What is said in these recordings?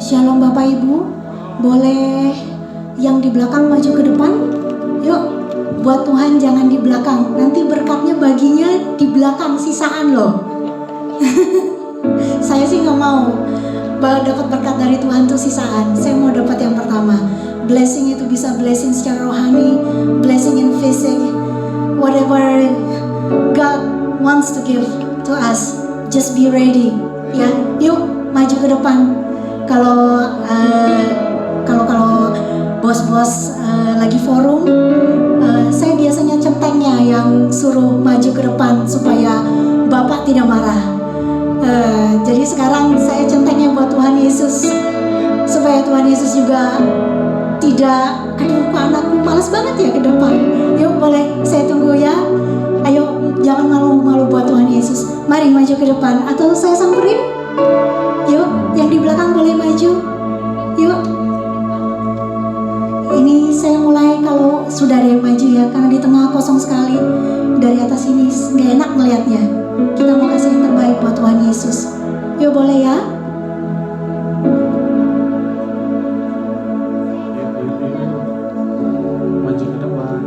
Shalom Bapak Ibu, boleh yang di belakang maju ke depan? Yuk, buat Tuhan jangan di belakang, nanti berkatnya baginya di belakang sisaan loh. Saya sih nggak mau dapat berkat dari Tuhan tuh sisaan. Saya mau dapat yang pertama. Blessing itu bisa blessing secara rohani, blessing in fisik, whatever God wants to give to us, just be ready. Ya, yuk maju ke depan. Kalau bos-bos lagi forum, saya biasanya centengnya yang suruh maju ke depan supaya Bapak tidak marah. Jadi sekarang saya centengnya buat Tuhan Yesus, supaya Tuhan Yesus juga tidak, aduh kok anakku malas banget ya ke depan. Yuk boleh saya tunggu ya. Ayo jangan malu-malu buat Tuhan Yesus. Mari maju ke depan atau saya samperin. Yuk yang di belakang boleh maju. Yuk. Ini saya mulai kalau sudah ada yang maju ya, karena di tengah kosong sekali. Dari atas ini nggak enak melihatnya. Kita mau kasih yang terbaik buat Tuhan Yesus. Yuk boleh ya. Maju ke depan.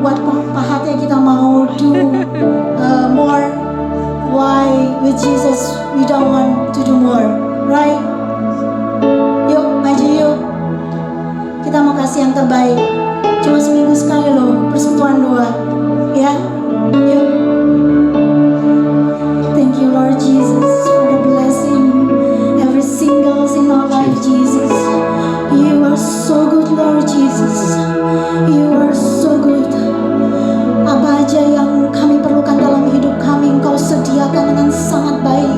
Buat pahat ya, kita mau do more. Why with Jesus we don't want to do more, right? Yuk maju yuk. Kita mau kasih yang terbaik. Cuma seminggu sekali loh persekutuan doa, ya. Yuk. Thank you Lord Jesus for the blessing, every single in our life Jesus. You are so good Lord Jesus. You are so good. Apa aja yang kami perlukan dalam hidup kami, Engkau sediakan dengan sangat baik.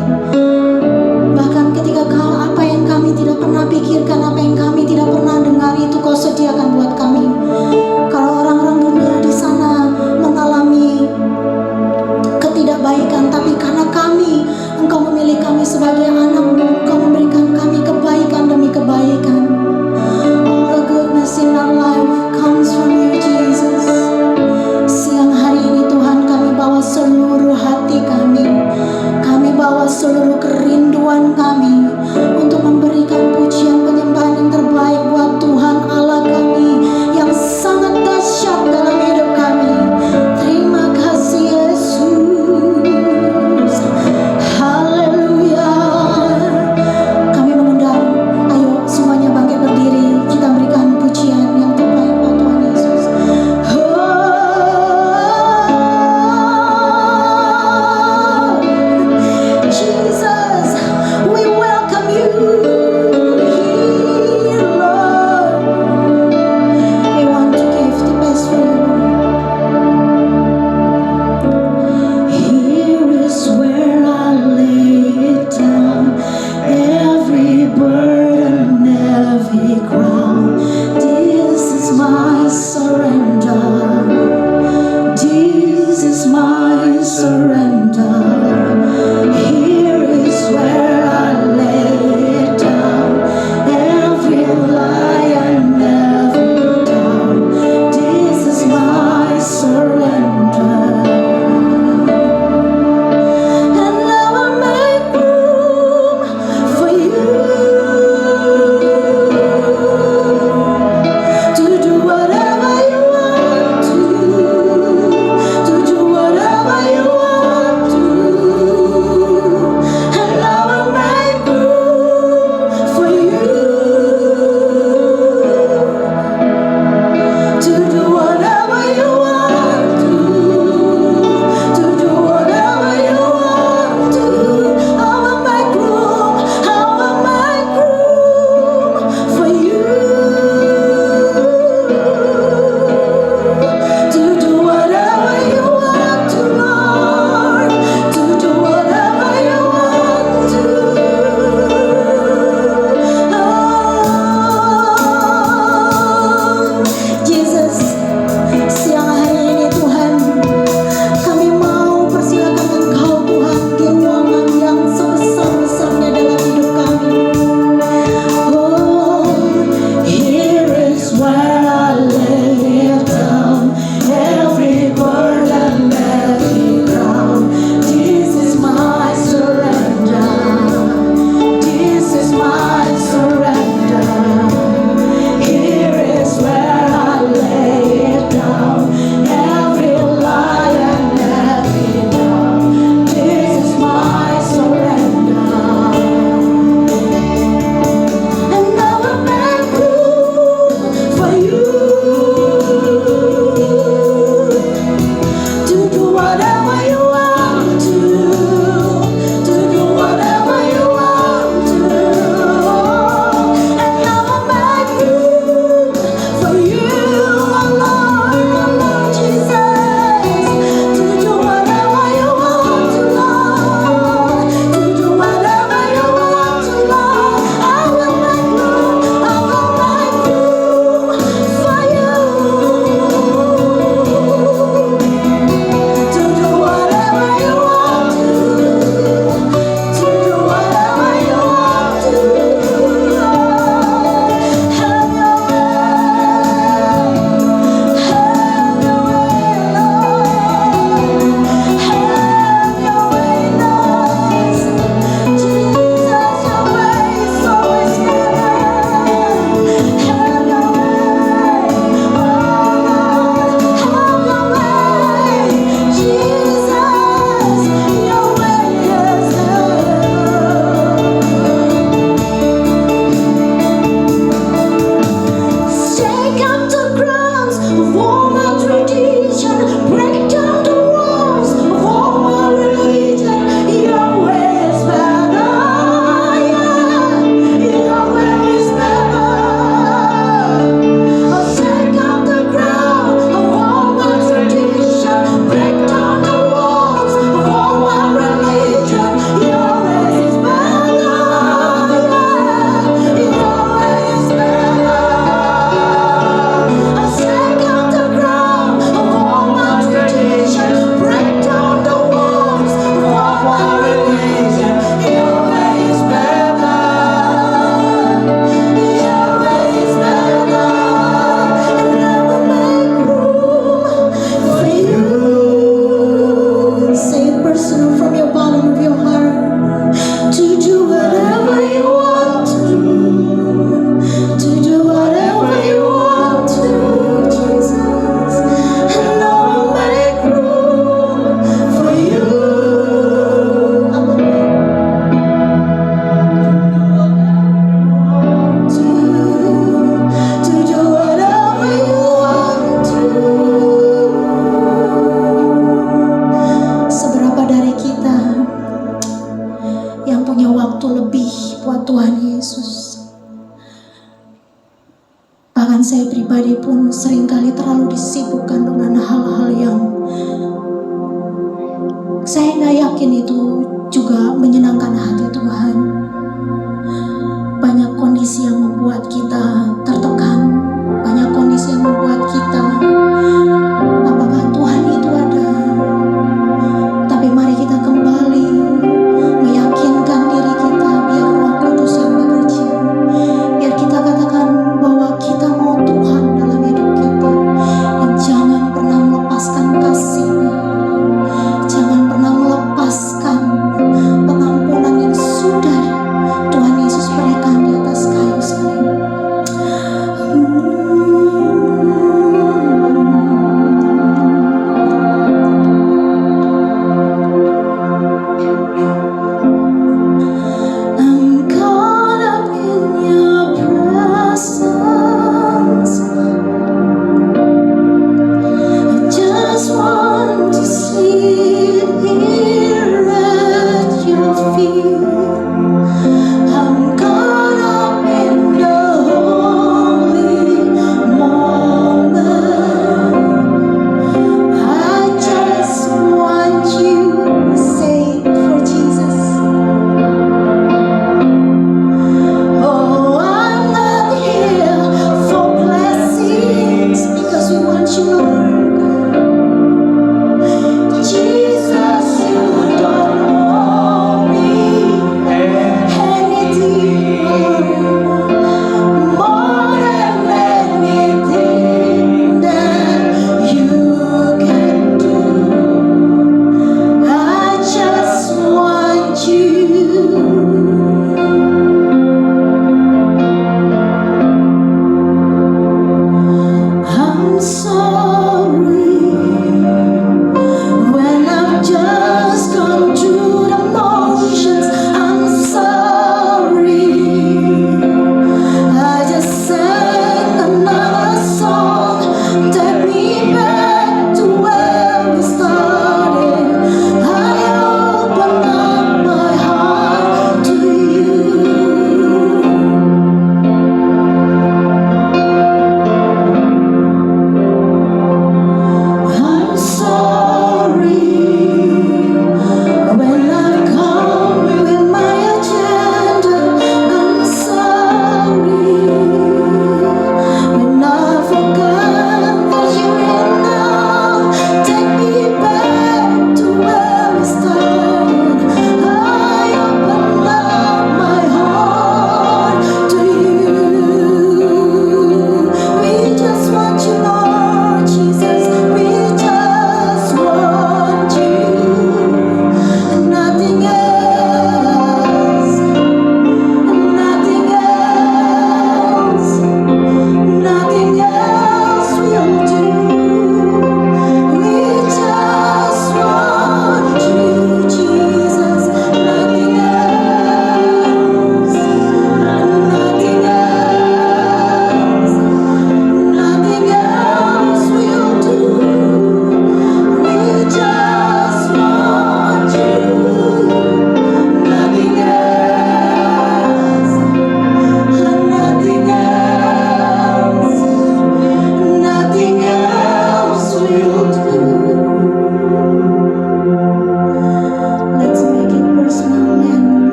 Bahkan ketika apa yang kami tidak pernah pikirkan, apa yang kami tidak pernah dengar, itu Kau sediakan buat kami saya pribadi pun seringkali terlalu disibukkan dengan hal-hal yang saya nggak yakin itu juga menyenangkan hati Tuhan. Banyak kondisi yang membuat kita tertekan, banyak kondisi yang membuat kita, apakah Tuhan itu ada? Tapi mari kita kembali meyakinkan diri kita, biar Roh Kudus yang bekerja, biar kita katakan bahwa kita mau Tuhan dalam hidup kita, dan jangan pernah melepaskan kasih-Nya, jangan pernah melepaskan pengampunan yang sudah Tuhan Yesus berikan di atas kayu salib.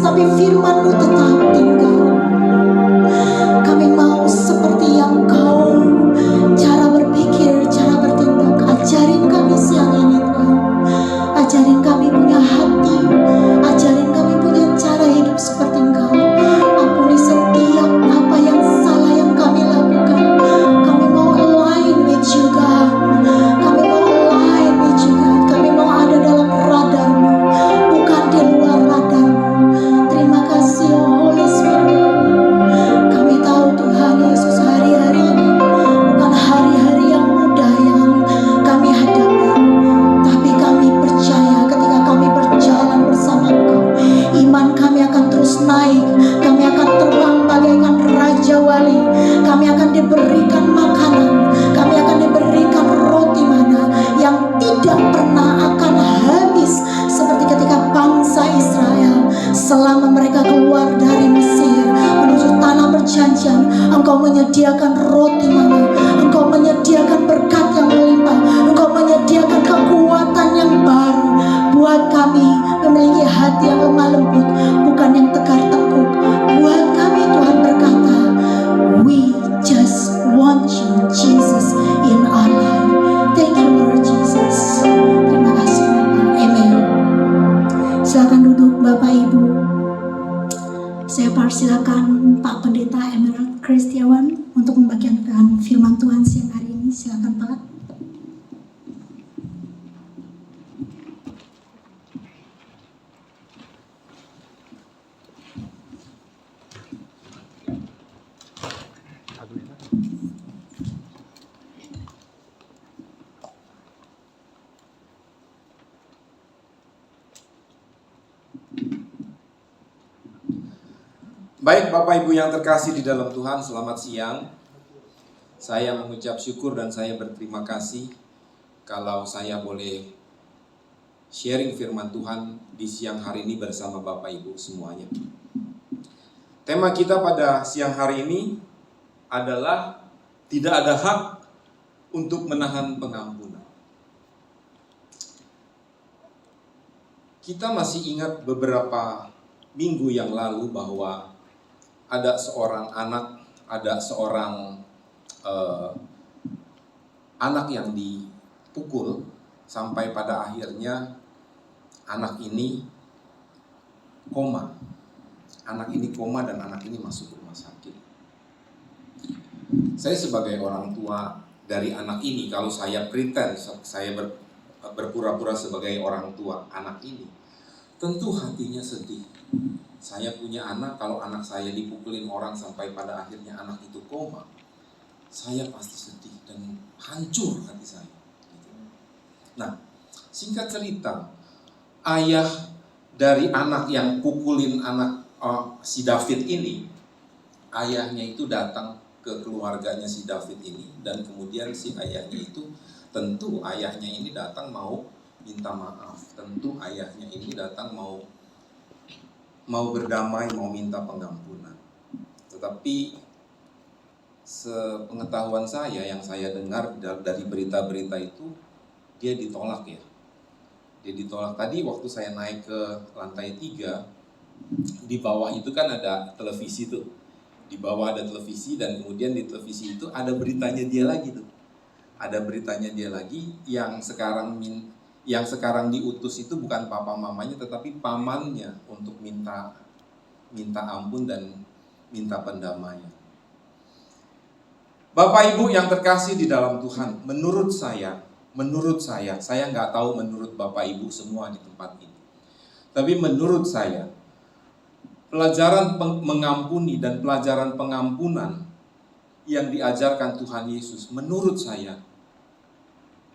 tapi firman-Mu tetap tinggal. Kami mau seperti yang Kau, cara berpikir, cara bertindak. Ajarin kami siang ini Tuhan. Ajarin kami punya hati, ajarin kami punya cara hidup seperti Engkau. Ampuni setiap apa yang salah yang kami lakukan. Kami mau align with you God. Kami mau align with you God. Kami mau ada dalam radar-Mu, bukan di luar radar-Mu. Terima kasih Holy Spirit. Kami tahu Tuhan Yesus, hari-hari ini bukan hari-hari yang mudah yang kami hadapi. Tapi kami percaya ketika kami berjalan bersama Engkau, iman kami akan terus naik. Kami akan terbang bagaikan Raja Wali. Kami akan diberikan makanan. Kami akan diberikan roti mana yang tidak pernah akan habis. Seperti ketika bangsa Israel selama mereka keluar dari Mesir menuju tanah perjanjian, Engkau menyediakan roti mana. Engkau menyediakan berkat yang melimpah. Engkau menyediakan kekuatan yang baru buat kami memiliki hati yang lemah lembut, bukan yang tegar tengkuk. Buat kami Tuhan berkata, we just want you Jesus in our life. Thank you Lord Jesus. Terima kasih Bapak. Amen. Silakan duduk Bapak Ibu. Saya persilakan Pak Pendeta Emerald Kristiawan untuk membagikan firman Tuhan siang hari ini. Silakan Pak. Baik Bapak Ibu yang terkasih di dalam Tuhan, selamat siang. Saya mengucap syukur dan saya berterima kasih kalau saya boleh sharing firman Tuhan di siang hari ini bersama Bapak Ibu semuanya. Tema kita pada siang hari ini adalah tidak ada hak untuk menahan pengampunan. Kita masih ingat beberapa minggu yang lalu bahwa ada seorang anak yang dipukul sampai pada akhirnya anak ini koma. Anak ini koma dan anak ini masuk rumah sakit. Saya sebagai orang tua dari anak ini, kalau saya pretend, saya berpura-pura sebagai orang tua anak ini, tentu hatinya sedih. Saya punya anak, kalau anak saya dipukulin orang sampai pada akhirnya anak itu koma, saya pasti sedih dan hancur hati saya. Nah, singkat cerita, ayah dari anak yang pukulin anak si David ini, ayahnya itu datang ke keluarganya si David ini, dan kemudian si ayahnya itu, tentu ayahnya ini datang mau minta maaf, tentu ayahnya ini datang mau berdamai, mau minta pengampunan. Tetapi sepengetahuan saya, yang saya dengar dari berita-berita itu, dia ditolak ya. Dia ditolak. Tadi waktu saya naik ke lantai 3, di bawah itu kan ada televisi tuh. Di bawah ada televisi dan kemudian di televisi itu ada beritanya dia lagi tuh. Ada beritanya dia lagi yang sekarang diutus itu bukan papa mamanya tetapi pamannya untuk minta ampun dan minta pendamaian. Bapak Ibu yang terkasih di dalam Tuhan, menurut saya nggak tahu menurut Bapak Ibu semua di tempat ini. Tapi menurut saya, pelajaran mengampuni dan pelajaran pengampunan yang diajarkan Tuhan Yesus, menurut saya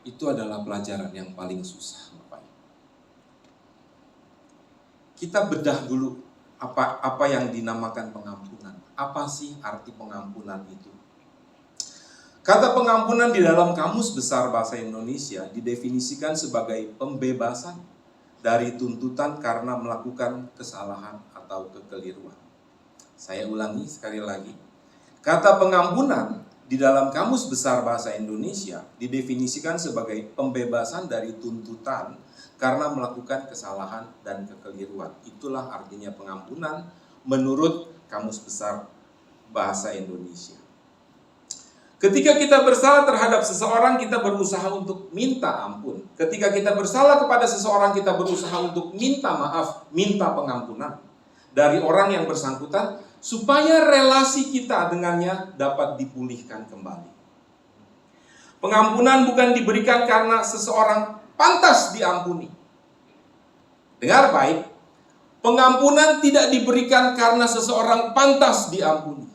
itu adalah pelajaran yang paling susah, Bapak. Kita bedah dulu apa yang dinamakan pengampunan. Apa sih arti pengampunan itu? Kata pengampunan di dalam Kamus Besar Bahasa Indonesia didefinisikan sebagai pembebasan dari tuntutan karena melakukan kesalahan atau kekeliruan. Saya ulangi sekali lagi. Kata pengampunan di dalam Kamus Besar Bahasa Indonesia didefinisikan sebagai pembebasan dari tuntutan karena melakukan kesalahan dan kekeliruan. Itulah artinya pengampunan menurut Kamus Besar Bahasa Indonesia. Ketika kita bersalah terhadap seseorang, kita berusaha untuk minta ampun. Ketika kita bersalah kepada seseorang, kita berusaha untuk minta maaf, minta pengampunan dari orang yang bersangkutan, supaya relasi kita dengannya dapat dipulihkan kembali. Pengampunan bukan diberikan karena seseorang pantas diampuni. Dengar baik, pengampunan tidak diberikan karena seseorang pantas diampuni.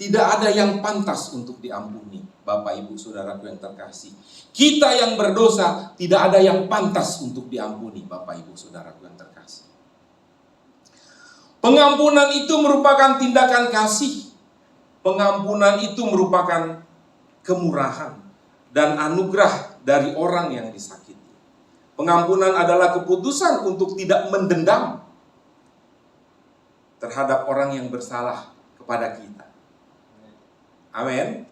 Tidak ada yang pantas untuk diampuni, Bapak Ibu Saudaraku yang terkasih. Kita yang berdosa tidak ada yang pantas untuk diampuni, Bapak Ibu Saudaraku yang terkasih. Pengampunan itu merupakan tindakan kasih. Pengampunan itu merupakan kemurahan dan anugerah dari orang yang disakiti. Pengampunan adalah keputusan untuk tidak mendendam terhadap orang yang bersalah kepada kita. Amin.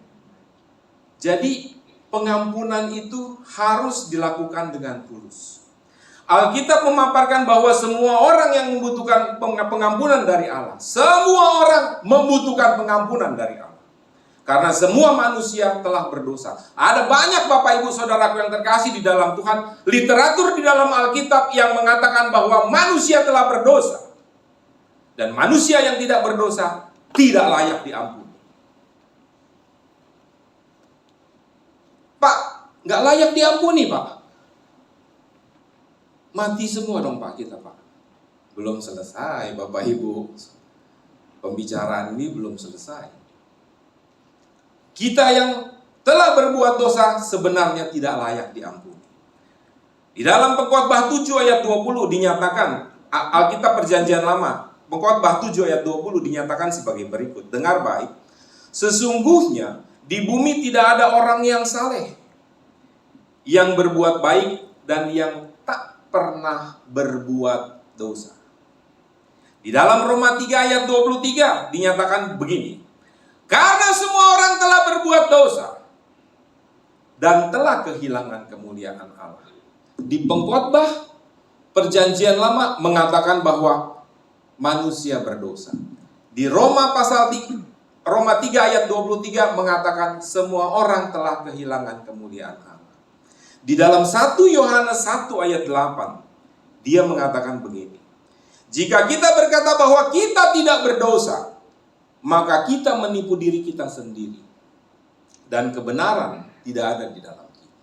Jadi pengampunan itu harus dilakukan dengan tulus. Alkitab memaparkan bahwa semua orang yang membutuhkan pengampunan dari Allah, semua orang membutuhkan pengampunan dari Allah. Karena semua manusia telah berdosa. Ada banyak Bapak Ibu Saudaraku yang terkasih di dalam Tuhan, literatur di dalam Alkitab yang mengatakan bahwa manusia telah berdosa. Dan manusia yang tidak berdosa tidak layak diampuni. Pak, nggak layak diampuni, Pak. Mati semua dong, Pak, kita, Pak. Belum selesai, Bapak Ibu. Pembicaraan ini belum selesai. Kita yang telah berbuat dosa sebenarnya tidak layak diampuni. Di dalam Pengkhotbah 7 ayat 20 dinyatakan, Alkitab Perjanjian Lama, Pengkhotbah 7 ayat 20 dinyatakan sebagai berikut. Dengar baik. Sesungguhnya di bumi tidak ada orang yang saleh, yang berbuat baik dan yang tak pernah berbuat dosa. Di dalam Roma 3 ayat 23 dinyatakan begini. Karena semua orang telah berbuat dosa dan telah kehilangan kemuliaan Allah. Di Pengkhotbah Perjanjian Lama mengatakan bahwa manusia berdosa. Di Roma 3 ayat 23 mengatakan semua orang telah kehilangan kemuliaan Allah. Di dalam 1 Yohanes 1 ayat 8 dia mengatakan begini. Jika kita berkata bahwa kita tidak berdosa, maka kita menipu diri kita sendiri. Dan kebenaran tidak ada di dalam kita.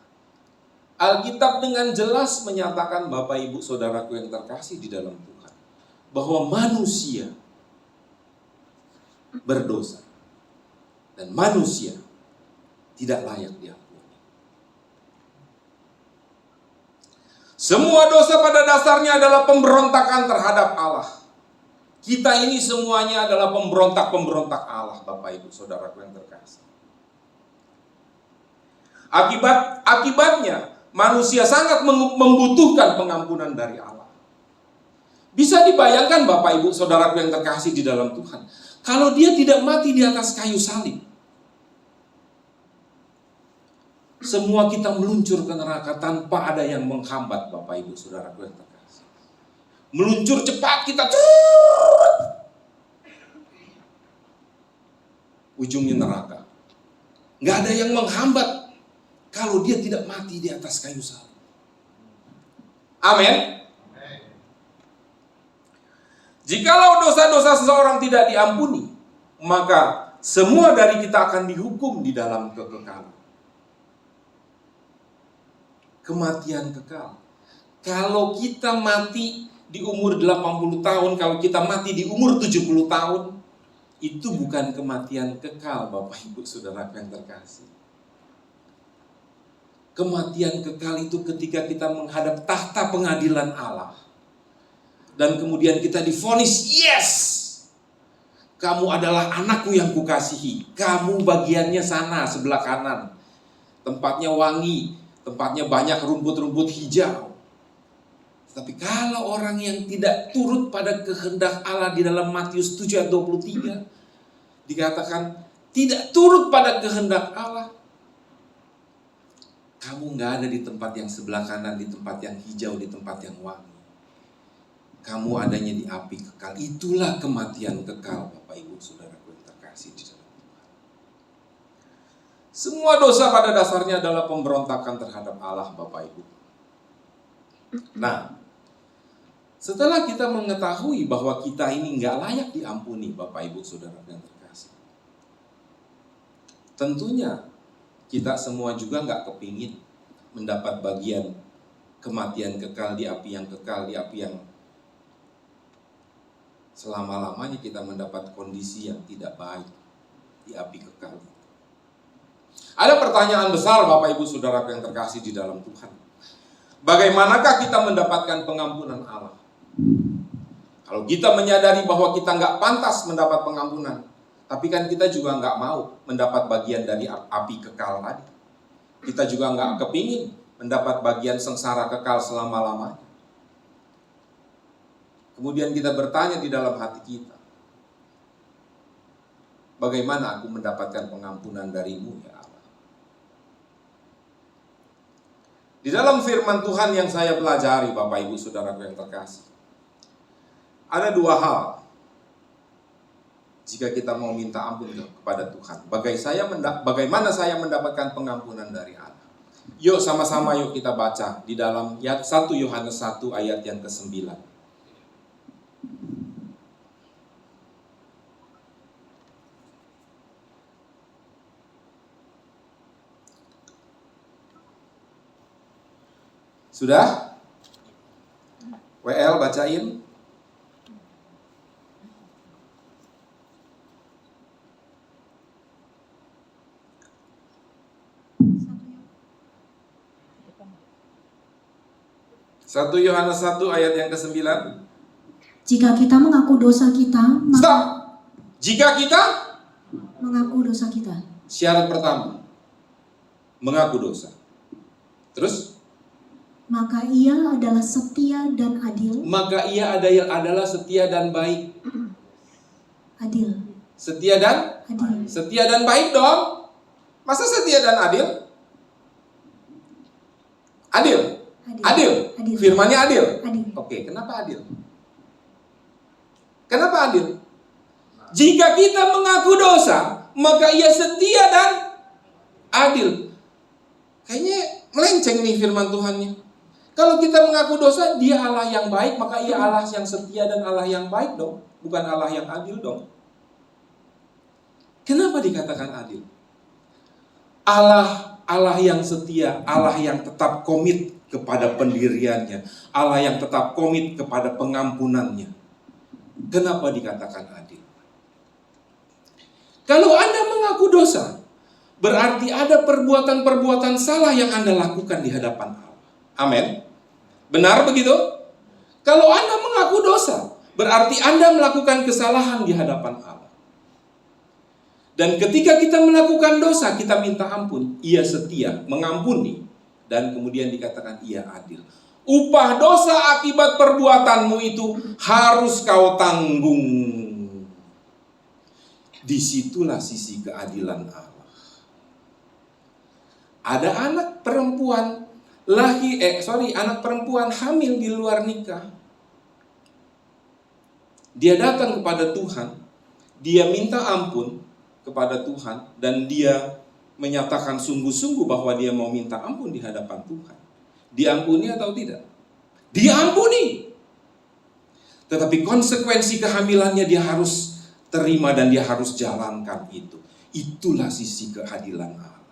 Alkitab dengan jelas menyatakan, Bapak Ibu Saudaraku yang terkasih di dalam Tuhan, bahwa manusia berdosa. Dan manusia tidak layak diampuni. Semua dosa pada dasarnya adalah pemberontakan terhadap Allah. Kita ini semuanya adalah pemberontak-pemberontak Allah, Bapak Ibu Saudaraku yang terkasih. Akibatnya manusia sangat membutuhkan pengampunan dari Allah. Bisa dibayangkan Bapak Ibu Saudaraku yang terkasih di dalam Tuhan, kalau dia tidak mati di atas kayu salib, semua kita meluncur ke neraka tanpa ada yang menghambat, Bapak Ibu Saudaraku yang terkasih. Meluncur cepat kita, ujungnya neraka. Nggak ada yang menghambat kalau dia tidak mati di atas kayu salib. Amin. Jikalau dosa-dosa seseorang tidak diampuni, maka semua dari kita akan dihukum di dalam kekekalan. Kematian kekal. Kalau kita mati di umur 80 tahun, kalau kita mati di umur 70 tahun, itu bukan kematian kekal, Bapak Ibu Saudara yang terkasih. Kematian kekal itu ketika kita menghadap tahta pengadilan Allah. Dan kemudian kita divonis, yes, kamu adalah anakku yang kukasihi. Kamu bagiannya sana, sebelah kanan. Tempatnya wangi, tempatnya banyak rumput-rumput hijau. Tapi kalau orang yang tidak turut pada kehendak Allah di dalam Matius 7 ayat 23, dikatakan tidak turut pada kehendak Allah, Kamu nggak ada di tempat yang sebelah kanan, di tempat yang hijau, di tempat yang wangi. Kamu adanya di api kekal. Itulah kematian kekal, Bapak Ibu Saudaraku yang terkasih di dalam Tuhan. Semua dosa pada dasarnya adalah pemberontakan terhadap Allah, Bapak Ibu. Nah, setelah kita mengetahui bahwa kita ini nggak layak diampuni, Bapak Ibu Saudara yang terkasih, tentunya kita semua juga nggak kepingin mendapat bagian kematian kekal di api yang kekal, di api yang selama-lamanya kita mendapat kondisi yang tidak baik di api kekal. Ada pertanyaan besar, Bapak Ibu Saudara yang terkasih di dalam Tuhan. Bagaimanakah kita mendapatkan pengampunan Allah? Kalau kita menyadari bahwa kita nggak pantas mendapat pengampunan, tapi kan kita juga nggak mau mendapat bagian dari api kekal tadi. Kita juga nggak kepingin mendapat bagian sengsara kekal selama-lamanya. Kemudian kita bertanya di dalam hati kita, bagaimana aku mendapatkan pengampunan darimu ya Allah? Di dalam firman Tuhan yang saya pelajari, Bapak Ibu Saudara yang terkasih, ada dua hal jika kita mau minta ampun kepada Tuhan. Bagaimana saya mendapatkan pengampunan dari Allah? Yuk sama-sama yuk kita baca di dalam 1 Yohanes 1 ayat yang ke-9. Sudah? WL bacain. Satu Yohanes 1 ayat yang ke-9. Jika kita mengaku dosa kita, Stop. Jika kita mengaku dosa kita. Syarat pertama, mengaku dosa. Terus? Maka ia adalah setia dan adil. Maka ia adalah setia dan baik. Adil. Setia dan? Adil. Setia dan baik dong. Masa setia dan adil? Adil. Adil. Adil. Firmannya adil. Adil. Oke, kenapa adil? Kenapa adil? Jika kita mengaku dosa, maka ia setia dan adil. Kayaknya melenceng nih firman Tuhannya. Kalau kita mengaku dosa, dia Allah yang baik, maka ia Allah yang setia dan Allah yang baik dong. Bukan Allah yang adil dong. Kenapa dikatakan adil? Allah yang setia, Allah yang tetap komit kepada pendiriannya, Allah yang tetap komit kepada pengampunannya. Kenapa dikatakan adil? Kalau Anda mengaku dosa, berarti ada perbuatan-perbuatan salah yang Anda lakukan di hadapan Allah. Amin. Benar begitu? Kalau Anda mengaku dosa, berarti Anda melakukan kesalahan di hadapan Allah. Dan ketika kita melakukan dosa, kita minta ampun, ia setia, mengampuni. Dan kemudian dikatakan ia adil. Upah dosa akibat perbuatanmu itu harus kau tanggung. Disitulah sisi keadilan Allah. Ada anak perempuan anak perempuan hamil di luar nikah. Dia datang kepada Tuhan, dia minta ampun kepada Tuhan, dan dia menyatakan sungguh-sungguh bahwa dia mau minta ampun di hadapan Tuhan. Diampuni atau tidak? Diampuni. Tetapi konsekuensi kehamilannya dia harus terima dan dia harus jalankan itu. Itulah sisi keadilan Allah.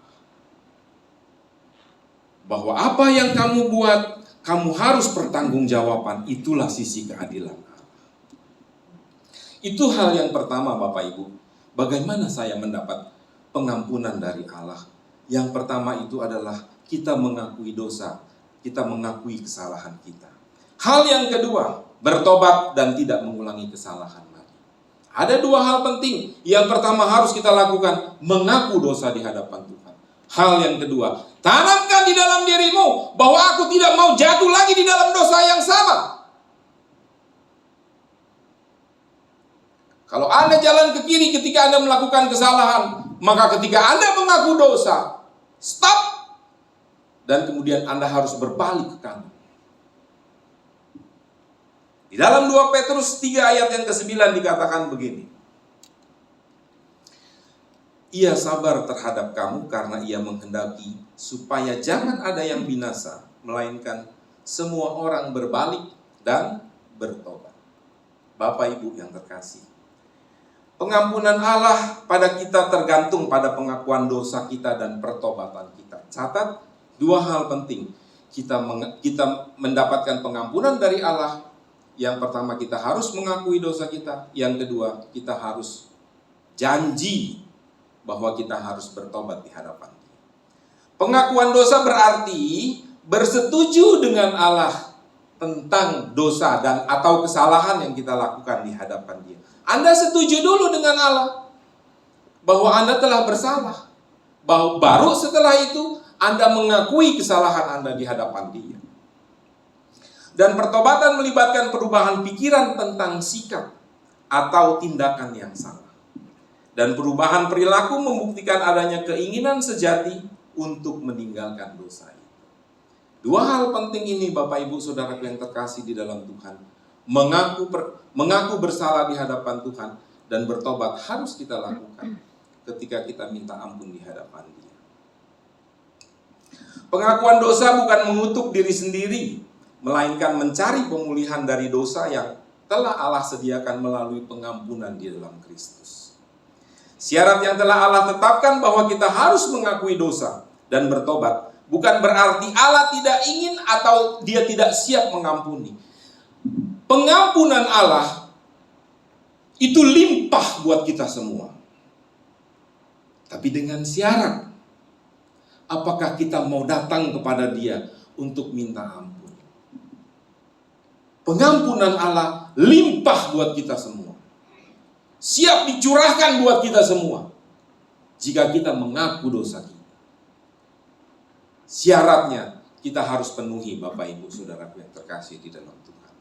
Bahwa apa yang kamu buat, kamu harus pertanggungjawaban. Itulah sisi keadilan Allah. Itu hal yang pertama, Bapak Ibu. Bagaimana saya mendapat pengampunan dari Allah? Yang pertama itu adalah kita mengakui dosa, kita mengakui kesalahan kita. Hal yang kedua, bertobat dan tidak mengulangi kesalahan lagi. Ada dua hal penting. Yang pertama harus kita lakukan, mengaku dosa di hadapan Tuhan. Hal yang kedua, tanamkan di dalam dirimu bahwa aku tidak mau jatuh lagi di dalam dosa yang sama. Kalau Anda jalan ke kiri ketika Anda melakukan kesalahan, maka ketika Anda mengaku dosa, stop. dan kemudian Anda harus berbalik ke kanan. Di dalam 2 Petrus 3 ayat yang ke-9 dikatakan begini. Ia sabar terhadap kamu karena ia menghendaki supaya jangan ada yang binasa, melainkan semua orang berbalik dan bertobat. Bapak Ibu yang terkasih, pengampunan Allah pada kita tergantung pada pengakuan dosa kita dan pertobatan kita. Catat 2 hal penting. Kita mendapatkan pengampunan dari Allah. Yang pertama, kita harus mengakui dosa kita. Yang kedua, kita harus janji bahwa kita harus bertobat di hadapan Dia. Pengakuan dosa berarti bersetuju dengan Allah tentang dosa dan atau kesalahan yang kita lakukan di hadapan Dia. Anda setuju dulu dengan Allah bahwa Anda telah bersalah. Baru setelah itu Anda mengakui kesalahan Anda di hadapan Dia. Dan pertobatan melibatkan perubahan pikiran tentang sikap atau tindakan yang salah. Dan perubahan perilaku membuktikan adanya keinginan sejati untuk meninggalkan dosa itu. 2 hal penting ini Bapak Ibu Saudaraku yang terkasih di dalam Tuhan. Mengaku bersalah di hadapan Tuhan dan bertobat harus kita lakukan ketika kita minta ampun di hadapan Dia. Pengakuan dosa bukan mengutuk diri sendiri, melainkan mencari pemulihan dari dosa yang telah Allah sediakan melalui pengampunan di dalam Kristus. Syarat yang telah Allah tetapkan bahwa kita harus mengakui dosa dan bertobat bukan berarti Allah tidak ingin atau Dia tidak siap mengampuni. Pengampunan Allah itu limpah buat kita semua. Tapi dengan syarat, apakah kita mau datang kepada Dia untuk minta ampun? Pengampunan Allah limpah buat kita semua. Siap dicurahkan buat kita semua. Jika kita mengaku dosa kita. Syaratnya kita harus penuhi Bapak Ibu Saudaraku yang terkasih di dalam Tuhan.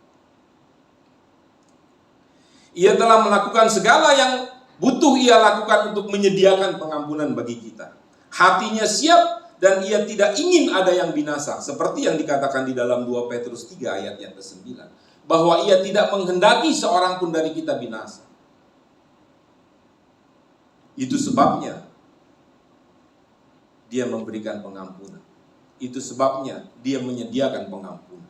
Ia telah melakukan segala yang butuh ia lakukan untuk menyediakan pengampunan bagi kita. Hatinya siap dan ia tidak ingin ada yang binasa. Seperti yang dikatakan di dalam 2 Petrus 3 ayat yang ke-9. Bahwa ia tidak menghendaki seorang pun dari kita binasa. Itu sebabnya Dia memberikan pengampunan. Itu sebabnya Dia menyediakan pengampunan.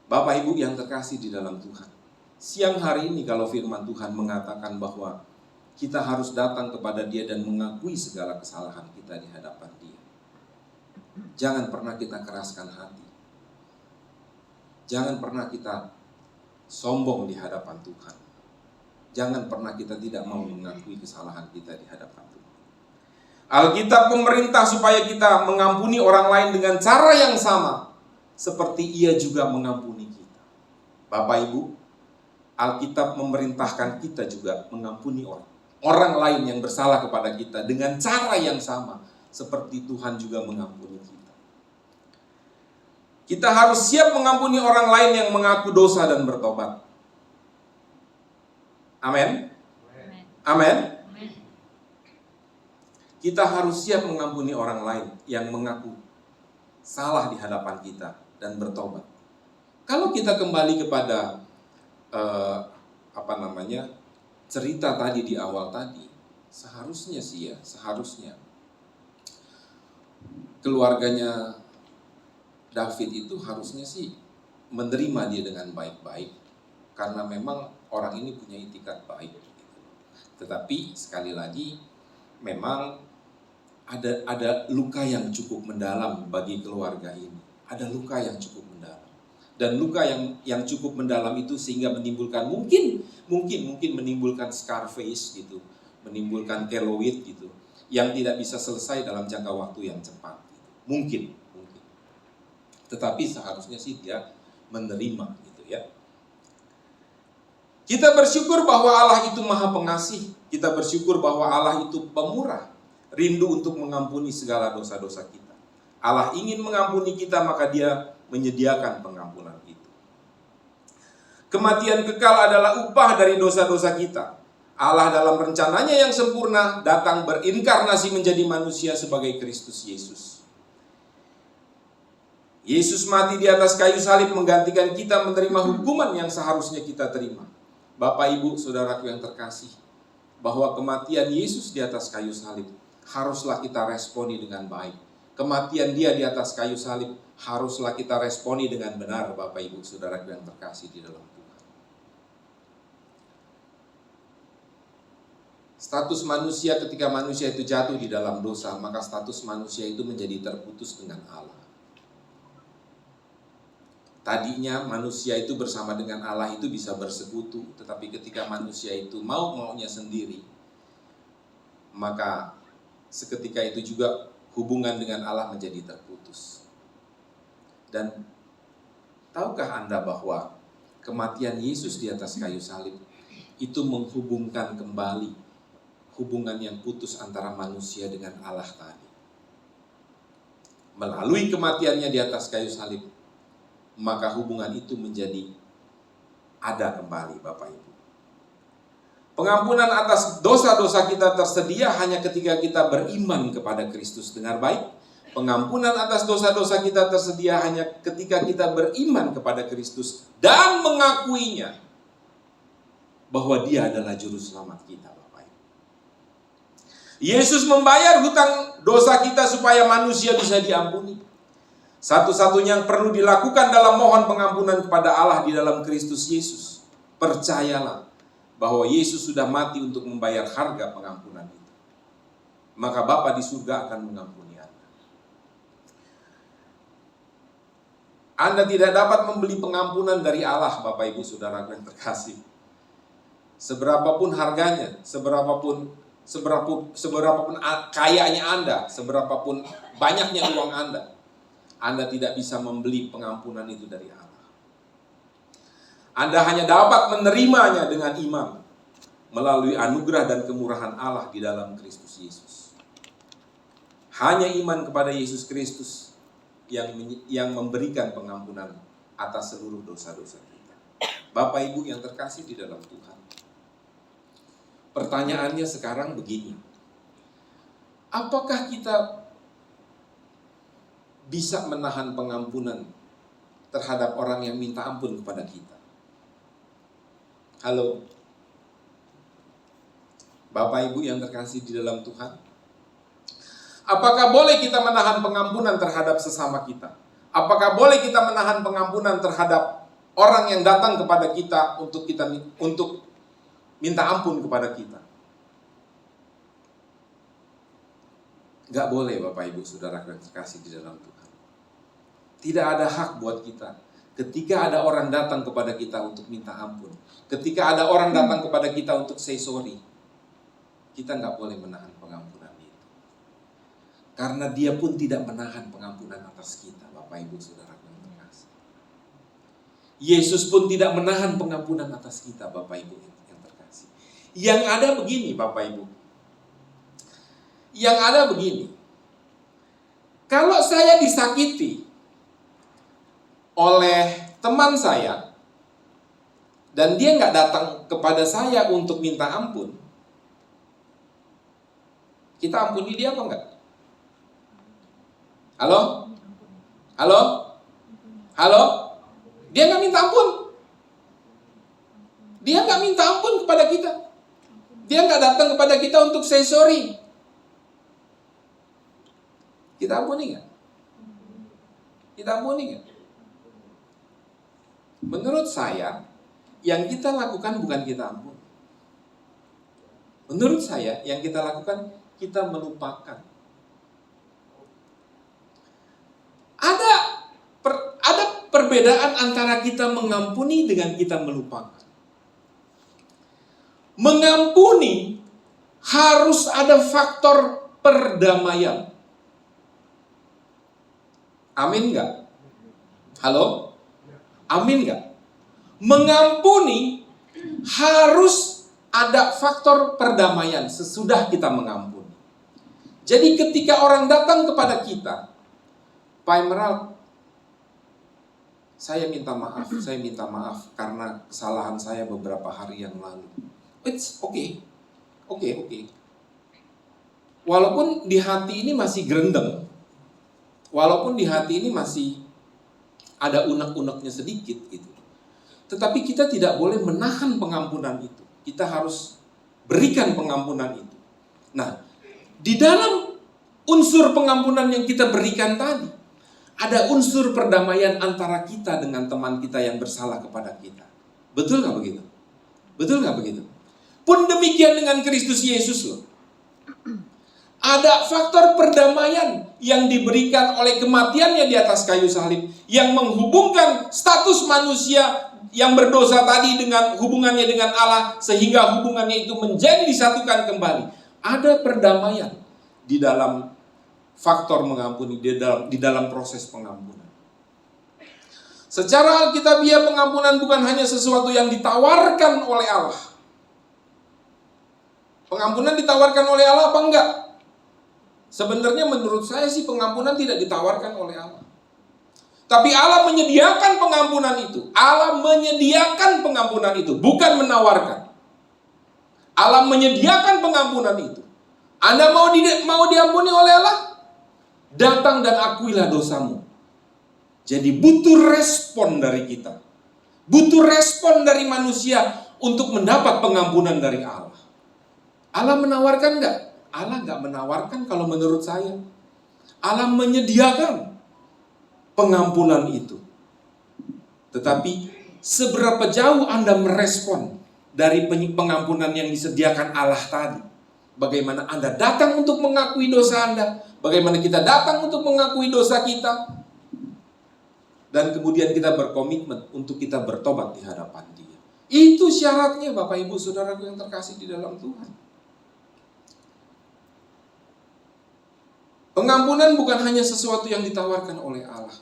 Bapak Ibu yang terkasih di dalam Tuhan. Siang hari ini kalau firman Tuhan mengatakan bahwa kita harus datang kepada Dia dan mengakui segala kesalahan kita di hadapan Dia. Jangan pernah kita keraskan hati. Jangan pernah kita sombong di hadapan Tuhan. Jangan pernah kita tidak mau mengakui kesalahan kita di hadapan Tuhan. Alkitab memerintah supaya kita mengampuni orang lain dengan cara yang sama seperti Ia juga mengampuni kita. Bapak Ibu, Alkitab memerintahkan kita juga mengampuni orang lain yang bersalah kepada kita dengan cara yang sama seperti Tuhan juga mengampuni kita. Kita harus siap mengampuni orang lain yang mengaku dosa dan bertobat. Amin. Amin. Kita harus siap mengampuni orang lain yang mengaku salah di hadapan kita dan bertobat. Kalau kita kembali kepada cerita tadi di awal tadi, seharusnya keluarganya David itu harusnya sih menerima dia dengan baik-baik karena memang orang ini punya itikat baik. Tetapi sekali lagi memang ada luka yang cukup mendalam bagi keluarga ini. Ada luka yang cukup mendalam. Dan luka yang cukup mendalam itu sehingga menimbulkan mungkin menimbulkan scar face gitu, menimbulkan keloid gitu, yang tidak bisa selesai dalam jangka waktu yang cepat. Mungkin. Tetapi seharusnya sih dia menerima gitu ya. Kita bersyukur bahwa Allah itu Maha Pengasih. Kita bersyukur bahwa Allah itu pemurah, rindu untuk mengampuni segala dosa-dosa kita. Allah ingin mengampuni kita, maka Dia menyediakan pengampunan itu. Kematian kekal adalah upah dari dosa-dosa kita. Allah dalam rencananya yang sempurna datang berinkarnasi menjadi manusia sebagai Kristus Yesus. Yesus mati di atas kayu salib menggantikan kita menerima hukuman yang seharusnya kita terima. Bapak, Ibu, saudaraku yang terkasih, bahwa kematian Yesus di atas kayu salib haruslah kita responi dengan baik. Kematian Dia di atas kayu salib haruslah kita responi dengan benar, Bapak, Ibu, saudaraku yang terkasih di dalam Tuhan. Status manusia ketika manusia itu jatuh di dalam dosa, maka status manusia itu menjadi terputus dengan Allah. Tadinya manusia itu bersama dengan Allah itu bisa bersekutu, tetapi ketika manusia itu maunya sendiri, maka seketika itu juga hubungan dengan Allah menjadi terputus. Dan tahukah Anda bahwa kematian Yesus di atas kayu salib itu menghubungkan kembali hubungan yang putus antara manusia dengan Allah tadi. Melalui kematiannya di atas kayu salib, maka hubungan itu menjadi ada kembali, Bapak Ibu. Pengampunan atas dosa-dosa kita tersedia hanya ketika kita beriman kepada Kristus. Dengar baik, pengampunan atas dosa-dosa kita tersedia hanya ketika kita beriman kepada Kristus dan mengakuinya bahwa Dia adalah juru selamat kita, Bapak Ibu. Yesus membayar hutang dosa kita supaya manusia bisa diampuni. Satu-satunya yang perlu dilakukan dalam mohon pengampunan kepada Allah di dalam Kristus Yesus. Percayalah bahwa Yesus sudah mati untuk membayar harga pengampunan itu. Maka Bapa di surga akan mengampuni Anda. Anda tidak dapat membeli pengampunan dari Allah, Bapak Ibu Saudara yang terkasih. Seberapapun harganya, seberapapun kayanya Anda, seberapapun banyaknya uang Anda tidak bisa membeli pengampunan itu dari Allah. Anda hanya dapat menerimanya dengan iman melalui anugerah dan kemurahan Allah di dalam Kristus Yesus. Hanya iman kepada Yesus Kristus yang memberikan pengampunan atas seluruh dosa-dosa kita. Bapak Ibu yang terkasih di dalam Tuhan. Pertanyaannya sekarang begini. Apakah kita bisa menahan pengampunan terhadap orang yang minta ampun kepada kita? Halo? Bapak Ibu yang terkasih di dalam Tuhan. Apakah boleh kita menahan pengampunan terhadap sesama kita? Apakah boleh kita menahan pengampunan terhadap orang yang datang kepada kita untuk minta ampun kepada kita? Gak boleh, Bapak Ibu Saudara yang terkasih di dalam Tuhan. Tidak ada hak buat kita ketika ada orang datang kepada kita untuk minta ampun, ketika ada orang datang kepada kita untuk say sorry, kita gak boleh menahan pengampunan itu. Karena Dia pun tidak menahan pengampunan atas kita, Bapak Ibu Saudara yang terkasih. Yesus pun tidak menahan pengampunan atas kita, Bapak Ibu yang terkasih. Yang ada begini, Bapak Ibu. Yang ada begini. Kalau saya disakiti oleh teman saya dan dia nggak datang kepada saya untuk minta ampun, kita ampuni dia apa enggak? Halo? Halo? Halo? Dia nggak minta ampun. Dia nggak minta ampun kepada kita. Dia nggak datang kepada kita untuk say sorry. Kita ampuni nggak? Kita ampuni nggak? Menurut saya, yang kita lakukan bukan kita ampun. Menurut saya, yang kita lakukan, kita melupakan. Ada perbedaan antara kita mengampuni dengan kita melupakan. Mengampuni harus ada faktor perdamaian. Amin nggak? Halo? Amin nggak? Mengampuni harus ada faktor perdamaian sesudah kita mengampuni. Jadi ketika orang datang kepada kita, Pak Emerald, saya minta maaf karena kesalahan saya beberapa hari yang lalu. It's okay. Oke. Walaupun di hati ini masih gerendeng, walaupun di hati ini masih ada unek-uneknya sedikit gitu. Tetapi kita tidak boleh menahan pengampunan itu. Kita harus berikan pengampunan itu. Nah, di dalam unsur pengampunan yang kita berikan tadi, ada unsur perdamaian antara kita dengan teman kita yang bersalah kepada kita. Betul nggak begitu? Betul nggak begitu? Pun demikian dengan Kristus Yesus loh. Ada faktor perdamaian yang diberikan oleh kematiannya di atas kayu salib, yang menghubungkan status manusia yang berdosa tadi dengan hubungannya dengan Allah, sehingga hubungannya itu menjadi disatukan kembali. Ada perdamaian di dalam faktor mengampuni, di dalam proses pengampunan. Secara alkitabiah, pengampunan bukan hanya sesuatu yang ditawarkan oleh Allah. Pengampunan ditawarkan oleh Allah apa enggak? Sebenarnya menurut saya sih pengampunan tidak ditawarkan oleh Allah. Tapi Allah menyediakan pengampunan itu. Allah menyediakan pengampunan itu, bukan menawarkan. Allah menyediakan pengampunan itu. Anda mau diampuni oleh Allah? Datang dan akuilah dosamu. Jadi butuh respon dari kita. Butuh respon dari manusia untuk mendapat pengampunan dari Allah. Allah menawarkan enggak? Allah enggak menawarkan kalau menurut saya. Allah menyediakan pengampunan itu. Tetapi seberapa jauh Anda merespon dari pengampunan yang disediakan Allah tadi? Bagaimana Anda datang untuk mengakui dosa Anda? Bagaimana kita datang untuk mengakui dosa kita? Dan kemudian kita berkomitmen untuk kita bertobat di hadapan Dia. Itu syaratnya Bapak Ibu Saudaraku yang terkasih di dalam Tuhan. Pengampunan bukan hanya sesuatu yang ditawarkan oleh Allah,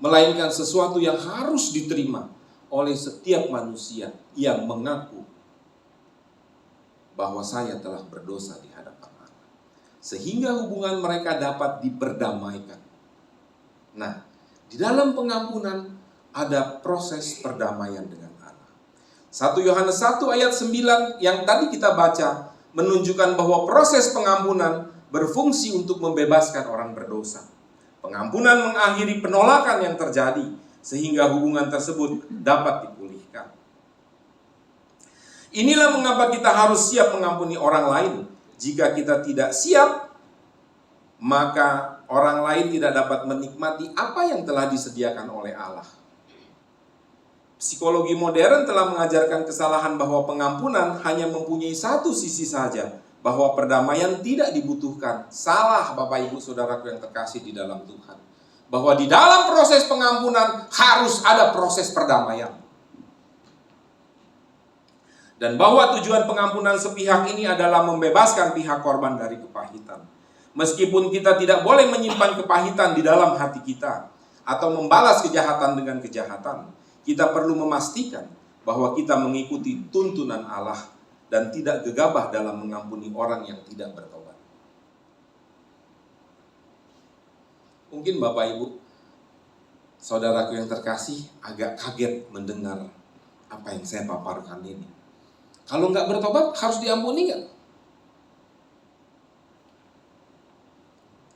melainkan sesuatu yang harus diterima oleh setiap manusia yang mengaku bahwa saya telah berdosa di hadapan Allah. Sehingga hubungan mereka dapat diperdamaikan. Nah, di dalam pengampunan ada proses perdamaian dengan Allah. 1 Yohanes 1 ayat 9 yang tadi kita baca menunjukkan bahwa proses pengampunan berfungsi untuk membebaskan orang berdosa. Pengampunan mengakhiri penolakan yang terjadi sehingga hubungan tersebut dapat dipulihkan. Inilah mengapa kita harus siap mengampuni orang lain. Jika kita tidak siap, maka orang lain tidak dapat menikmati apa yang telah disediakan oleh Allah. Psikologi modern telah mengajarkan kesalahan bahwa pengampunan hanya mempunyai satu sisi saja, bahwa perdamaian tidak dibutuhkan. Salah Bapak Ibu Saudaraku yang terkasih di dalam Tuhan. Bahwa di dalam proses pengampunan harus ada proses perdamaian. Dan bahwa tujuan pengampunan sepihak ini adalah membebaskan pihak korban dari kepahitan. Meskipun kita tidak boleh menyimpan kepahitan di dalam hati kita atau membalas kejahatan dengan kejahatan, kita perlu memastikan bahwa kita mengikuti tuntunan Allah dan tidak gegabah dalam mengampuni orang yang tidak bertobat. Mungkin Bapak Ibu, saudaraku yang terkasih, agak kaget mendengar apa yang saya paparkan ini. Kalau nggak bertobat, harus diampuni nggak?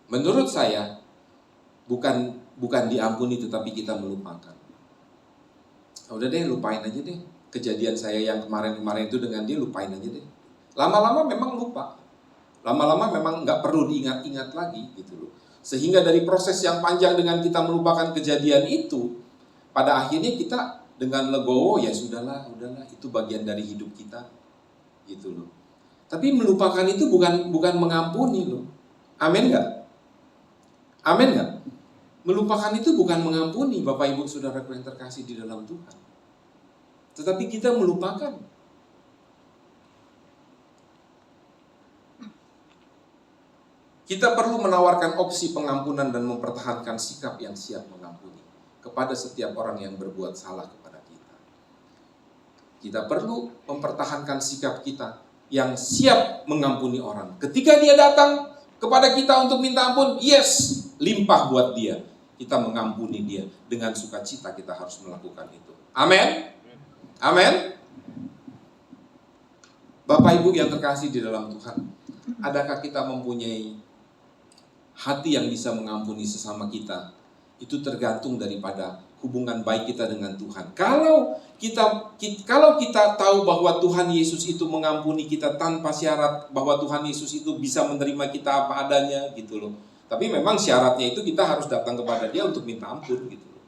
Menurut saya, bukan diampuni tetapi kita melupakan. Udah deh, lupain aja deh. Kejadian saya yang kemarin-kemarin itu dengan dia, lupain aja deh. Lama-lama memang lupa. Lama-lama memang nggak perlu diingat-ingat lagi gitu loh. Sehingga dari proses yang panjang dengan kita melupakan kejadian itu, pada akhirnya kita dengan legowo, ya udahlah, itu bagian dari hidup kita gitu loh. Tapi melupakan itu bukan mengampuni loh. Amin nggak? Amin nggak? Melupakan itu bukan mengampuni Bapak Ibu Saudaraku yang terkasih di dalam Tuhan. Tetapi kita melupakan. Kita perlu menawarkan opsi pengampunan dan mempertahankan sikap yang siap mengampuni kepada setiap orang yang berbuat salah kepada kita. Kita perlu mempertahankan sikap kita yang siap mengampuni orang. Ketika dia datang kepada kita untuk minta ampun, yes, limpah buat dia. Kita mengampuni dia dengan sukacita, kita harus melakukan itu. Amin. Amin. Bapak Ibu yang terkasih di dalam Tuhan, adakah kita mempunyai hati yang bisa mengampuni sesama kita? Itu tergantung daripada hubungan baik kita dengan Tuhan. Kalau kita tahu bahwa Tuhan Yesus itu mengampuni kita tanpa syarat, bahwa Tuhan Yesus itu bisa menerima kita apa adanya gitu loh. Tapi memang syaratnya itu kita harus datang kepada Dia untuk minta ampun gitu loh.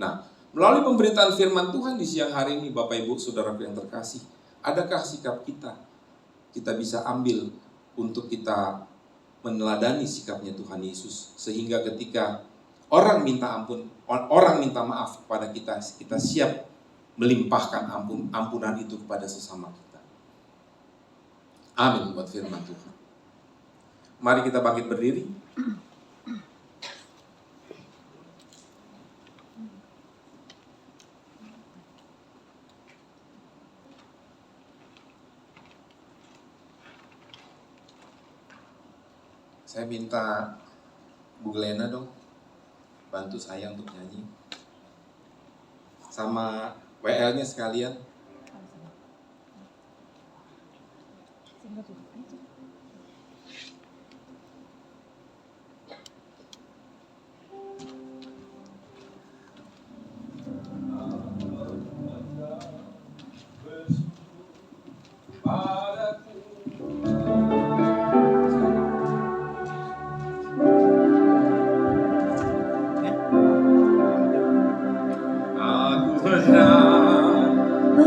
Nah, melalui pemberitaan firman Tuhan di siang hari ini, Bapak Ibu Saudaraku yang terkasih, adakah sikap kita bisa ambil untuk kita meneladani sikapnya Tuhan Yesus, sehingga ketika orang minta ampun, orang minta maaf kepada kita, kita siap melimpahkan ampunan itu kepada sesama kita. Amin buat firman Tuhan. Mari kita bangkit berdiri. Saya minta Bu Glena dong, bantu saya untuk nyanyi. Sama WL-nya sekalian.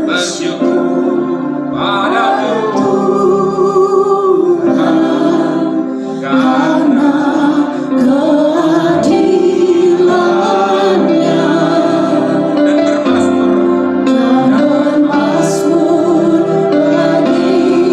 Bersyukur padamu karena keadilannya, dan bermasmur bagi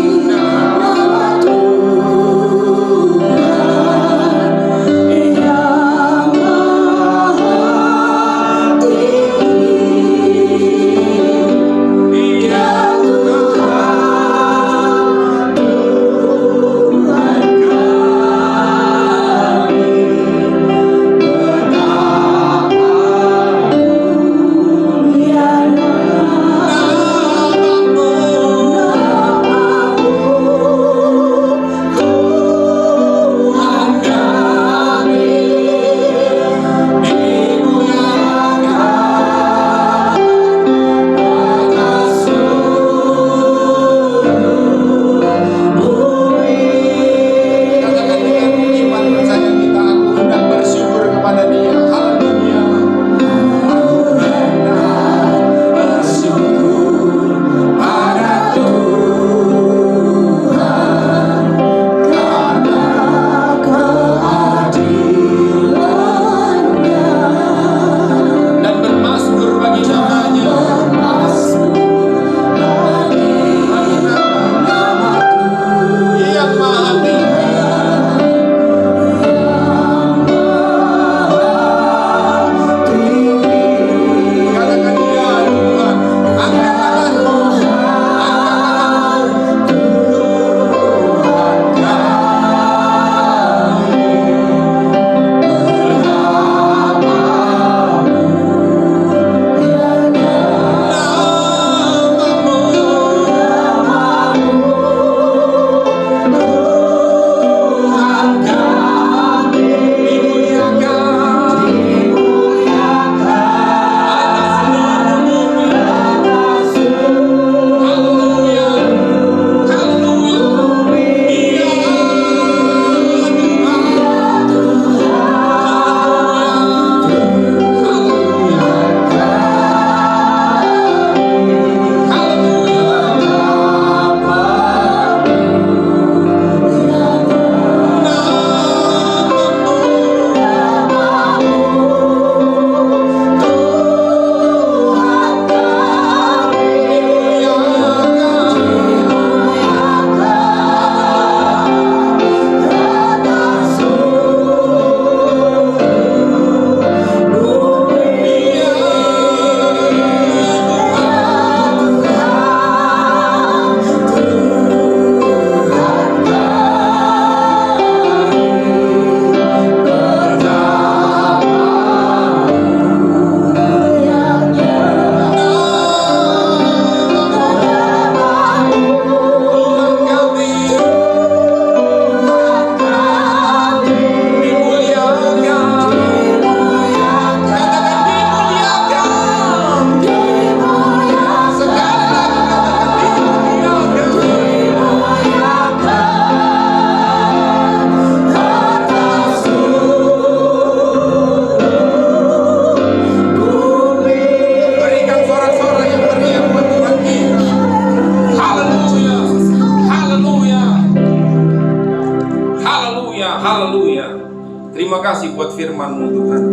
Terima kasih buat firman-Mu Tuhan.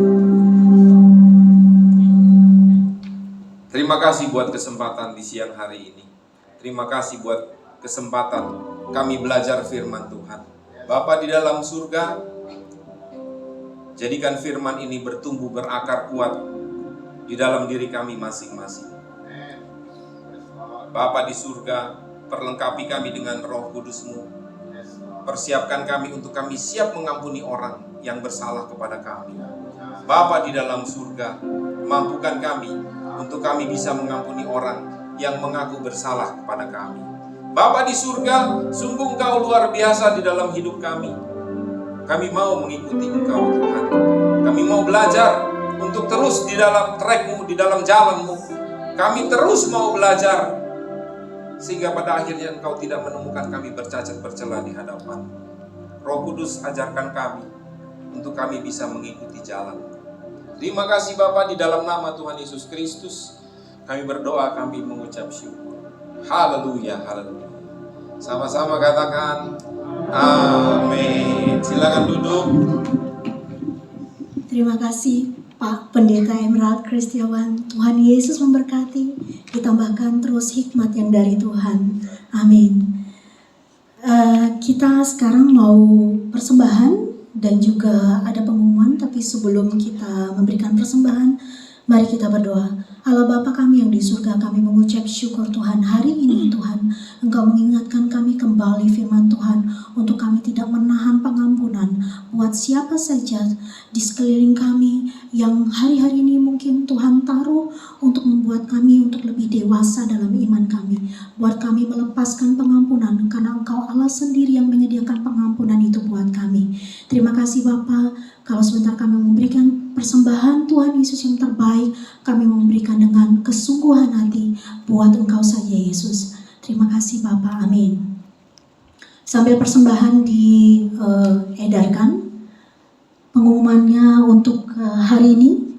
Terima kasih buat kesempatan di siang hari ini. Terima kasih buat kesempatan kami belajar firman Tuhan. Bapa di dalam surga, jadikan firman ini bertumbuh berakar kuat di dalam diri kami masing-masing. Bapa di surga, perlengkapi kami dengan Roh Kudus-Mu. Persiapkan kami untuk kami siap mengampuni orang yang bersalah kepada kami. Bapa di dalam surga, mampukan kami untuk kami bisa mengampuni orang yang mengaku bersalah kepada kami. Bapa di surga, sungguh Engkau luar biasa di dalam hidup kami. Kami mau mengikuti Engkau Tuhan. Kami mau belajar untuk terus di dalam track-Mu, di dalam jalan-Mu. Kami terus mau belajar sehingga pada akhirnya Engkau tidak menemukan kami bercacat bercela di hadapan. Roh Kudus, ajarkan kami untuk kami bisa mengikuti jalan. Terima kasih Bapa, di dalam nama Tuhan Yesus Kristus kami berdoa, kami mengucap syukur. Haleluya, haleluya. Sama-sama katakan amin. Silakan duduk. Terima kasih Pak Pendeta Emerald Kristiawan. Tuhan Yesus memberkati. Ditambahkan terus hikmat yang dari Tuhan. Amin. Kita sekarang mau persembahan dan juga ada pengumuman. Tapi sebelum kita memberikan persembahan, mari kita berdoa. Allah Bapa kami yang di surga, kami mengucap syukur Tuhan hari ini Tuhan. Engkau mengingatkan kami kembali firman Tuhan untuk kami tidak menahan pengampunan buat siapa saja di sekeliling kami yang hari-hari ini mungkin Tuhan taruh untuk membuat kami untuk lebih dewasa dalam iman kami. Buat kami melepaskan pengampunan karena Engkau Allah sendiri yang menyediakan pengampunan itu buat kami. Terima kasih Bapa. Kalau sebentar kami memberikan persembahan Tuhan Yesus yang terbaik, kami memberikan dengan kesungguhan hati buat Engkau saja Yesus. Terima kasih Bapa, amin. Sambil persembahan diedarkan, pengumumannya untuk hari ini.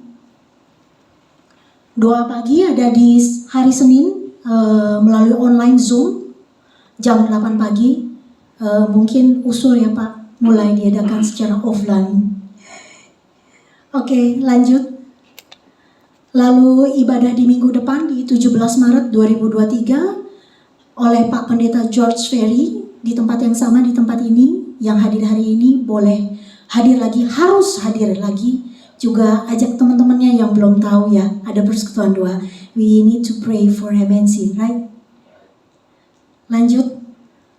Doa pagi ada di hari Senin melalui online Zoom jam 8 pagi. Mungkin usul ya Pak, mulai diadakan secara offline. Oke, lanjut. Lalu ibadah di minggu depan di 17 Maret 2023 oleh Pak Pendeta George Ferry di tempat yang sama di tempat ini. Yang hadir hari ini boleh hadir lagi, harus hadir lagi. Juga ajak teman-temannya yang belum tahu ya, ada persekutuan doa. We need to pray for MNC, right? Lanjut,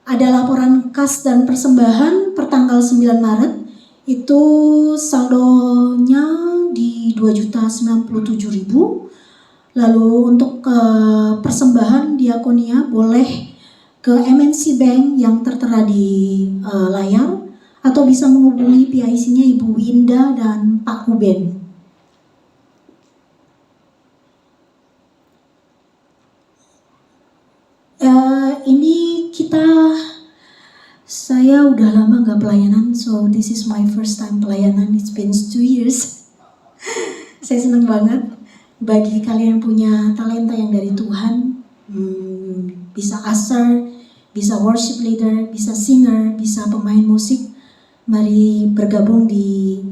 ada laporan kas dan persembahan per tanggal 9 Maret. Itu saldonya di 2.097.000. Lalu untuk persembahan diakonia boleh ke MNC Bank yang tertera di layar atau bisa menghubungi PIC-nya Ibu Winda dan Pak Ruben. Ini saya udah lama gak pelayanan, so this is my first time pelayanan. It's been 2 years. Saya senang banget. Bagi kalian yang punya talenta yang dari Tuhan, bisa usher, bisa worship leader, bisa singer, bisa pemain musik, mari bergabung di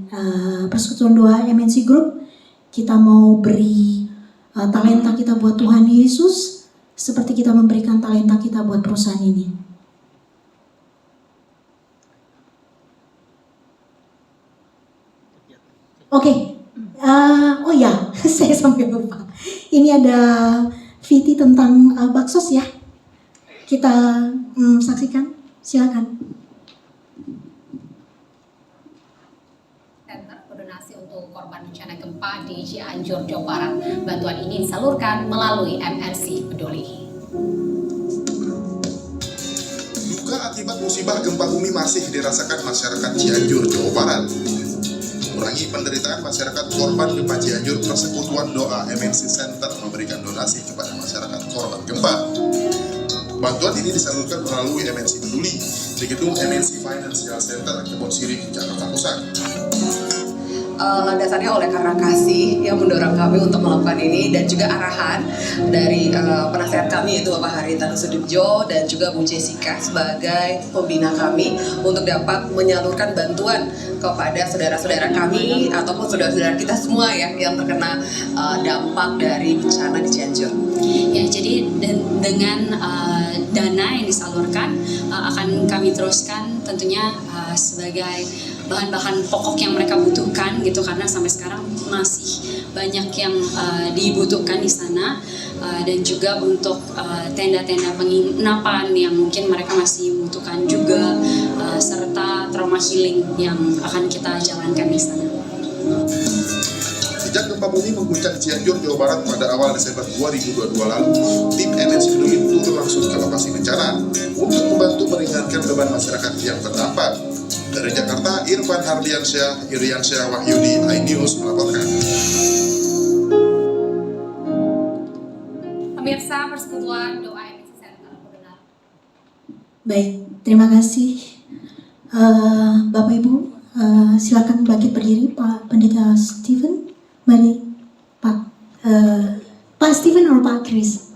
Persekutuan Doa MNC Group. Kita mau beri talenta kita buat Tuhan Yesus, seperti kita memberikan talenta kita buat perusahaan ini. Oke. Oh ya, saya sampai lupa. Ini ada VT tentang baksos ya. Kita saksikan, silakan. Center berdonasi untuk korban bencana gempa di Cianjur, Jawa Barat. Bantuan ini disalurkan melalui MNC Peduli. Duka akibat musibah gempa bumi masih dirasakan masyarakat Cianjur, Jawa Barat. Mengurangi penderitaan masyarakat korban gempa Cianjur, Persekutuan Doa MNC Center memberikan donasi kepada masyarakat korban gempa. Bantuan ini disalurkan melalui MNC Peduli di gedung MNC Financial Center Kebon Sirih, Jakarta Pusat. landasannya oleh karena kasih yang mendorong kami untuk melakukan ini, dan juga arahan dari penasehat kami yaitu Bapak Haritanu Sudibjo dan juga Bu Jessica sebagai pembina kami untuk dapat menyalurkan bantuan kepada saudara-saudara kami ataupun saudara-saudara kita semua ya yang terkena dampak dari bencana di Cianjur. Ya, jadi dengan dana yang disalurkan akan kami teruskan tentunya sebagai bahan-bahan pokok yang mereka butuhkan gitu, karena sampai sekarang masih banyak yang dibutuhkan di sana, dan juga untuk tenda-tenda penginapan yang mungkin mereka masih butuhkan juga, serta trauma healing yang akan kita jalankan di sana. Sejak gempa bumi mengguncang Cianjur, Jawa Barat pada awal Desember 2022 lalu, tim MNC Group turun langsung ke lokasi bencana untuk membantu meringankan beban masyarakat yang terdampak. Dari Jakarta, Irfan Iriansyah Wahyudi, iNews melaporkan. Pemirsa Persekutuan Doa MNC Center benar. Baik, terima kasih Bapak Ibu. Silakan bangkit berdiri Pak Pendeta Stephen. Mari Pak Stephen atau Pak Chris?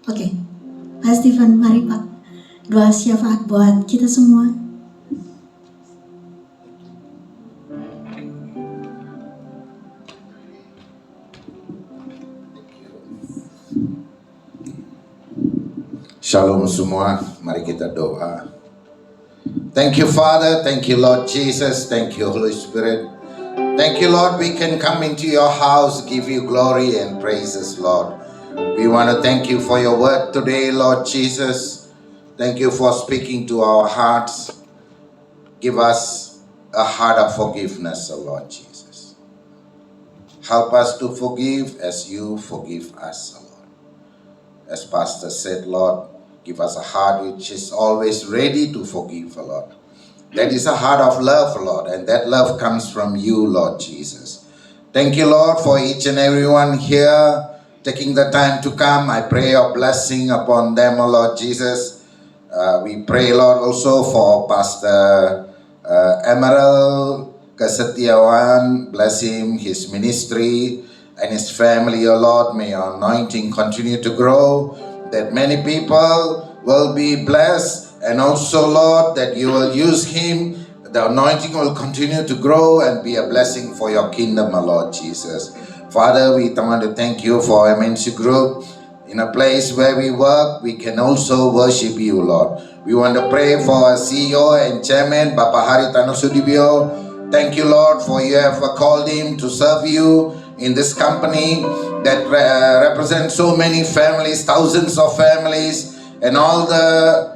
Oke, Pak Stephen, mari Pak. Doa syafaat buat kita semua. Shalom semua, mari kita doa. Thank you Father, thank you Lord Jesus, thank you Holy Spirit. Thank you Lord, we can come into your house, give you glory and praises Lord. We want to thank you for your word today Lord Jesus. Thank you for speaking to our hearts. Give us a heart of forgiveness, O Lord Jesus. Help us to forgive as you forgive us, O Lord. As Pastor said, Lord, give us a heart which is always ready to forgive, O Lord. That is a heart of love, Lord, and that love comes from you, Lord Jesus. Thank you, Lord, for each and everyone here taking the time to come. I pray your blessing upon them, O Lord Jesus. We pray, Lord, also for Pastor Emerald Kesetiawan. Bless him, his ministry, and his family, O Lord. May your anointing continue to grow, that many people will be blessed, and also, Lord, that you will use him. The anointing will continue to grow and be a blessing for your kingdom, O Lord Jesus. Father, we want to thank you for MNC Group. In a place where we work, we can also worship you, Lord. We want to pray for our CEO and Chairman, Bapak Haritanu Sudibjo. Thank you, Lord, for you have called him to serve you in this company that represents so many families, thousands of families, and all the